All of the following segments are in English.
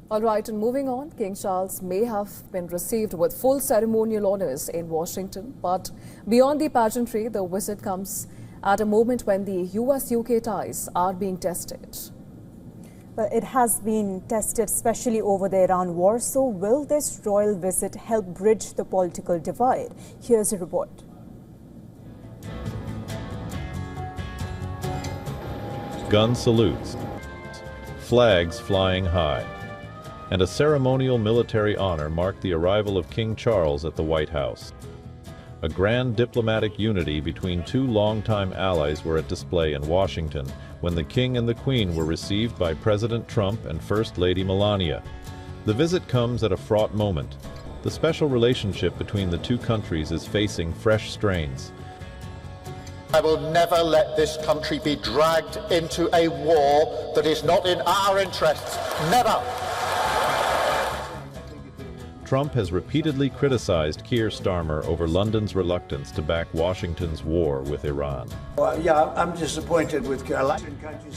All right, and moving on, King Charles may have been received with full ceremonial honors in Washington, but beyond the pageantry, the visit comes at a moment when the US-UK ties are being tested. Well, it has been tested, especially over the Iran war. So will this royal visit help bridge the political divide? Here's a report. Gun salutes, flags flying high, and a ceremonial military honor marked the arrival of King Charles at the White House. A grand diplomatic unity between two longtime allies were at display in Washington when the King and the Queen were received by President Trump and First Lady Melania. The visit comes at a fraught moment. The special relationship between the two countries is facing fresh strains. I will never let this country be dragged into a war that is not in our interests. Never! Trump has repeatedly criticized Keir Starmer over London's reluctance to back Washington's war with Iran. Yeah, I'm disappointed with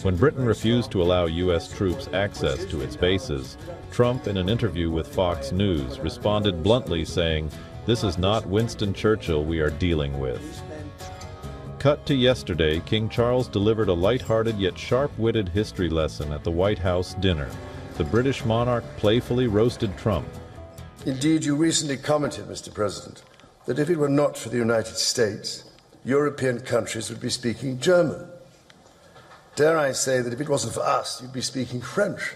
When Britain refused to allow U.S. troops access to its bases, Trump, in an interview with Fox News, responded bluntly saying, "This is not Winston Churchill we are dealing with." Cut to yesterday, King Charles delivered a light-hearted yet sharp-witted history lesson at the White House dinner. The British monarch playfully roasted Trump. Indeed, you recently commented, Mr. President, that if it were not for the United States, European countries would be speaking German. Dare I say that if it wasn't for us, you'd be speaking French.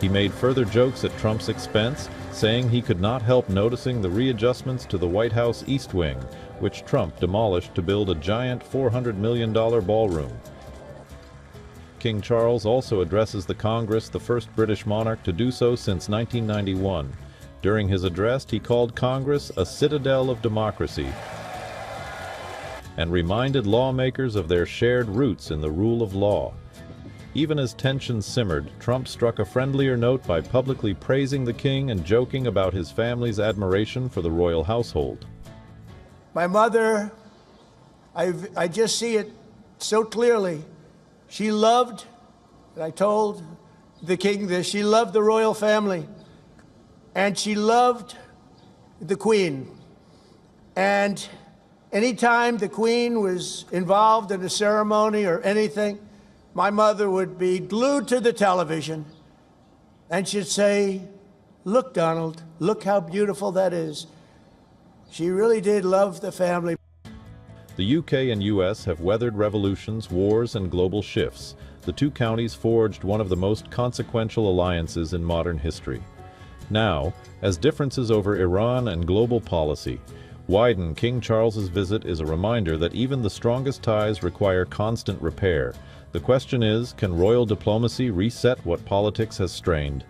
He made further jokes at Trump's expense, saying he could not help noticing the readjustments to the White House East Wing, which Trump demolished to build a giant $400 million ballroom. King Charles also addresses the Congress, the first British monarch to do so since 1991. During his address, he called Congress a citadel of democracy and reminded lawmakers of their shared roots in the rule of law. Even as tensions simmered, Trump struck a friendlier note by publicly praising the king and joking about his family's admiration for the royal household. My mother, I just see it so clearly. She loved, and I told the king this, she loved the royal family, and she loved the queen. And anytime the queen was involved in a ceremony or anything, my mother would be glued to the television, and she'd say, "Look, Donald, look how beautiful that is." She really did love the family. The UK and US have weathered revolutions, wars, and global shifts. The two counties forged one of the most consequential alliances in modern history. Now, as differences over Iran and global policy widen, King Charles's visit is a reminder that even the strongest ties require constant repair. The question is, can royal diplomacy reset what politics has strained?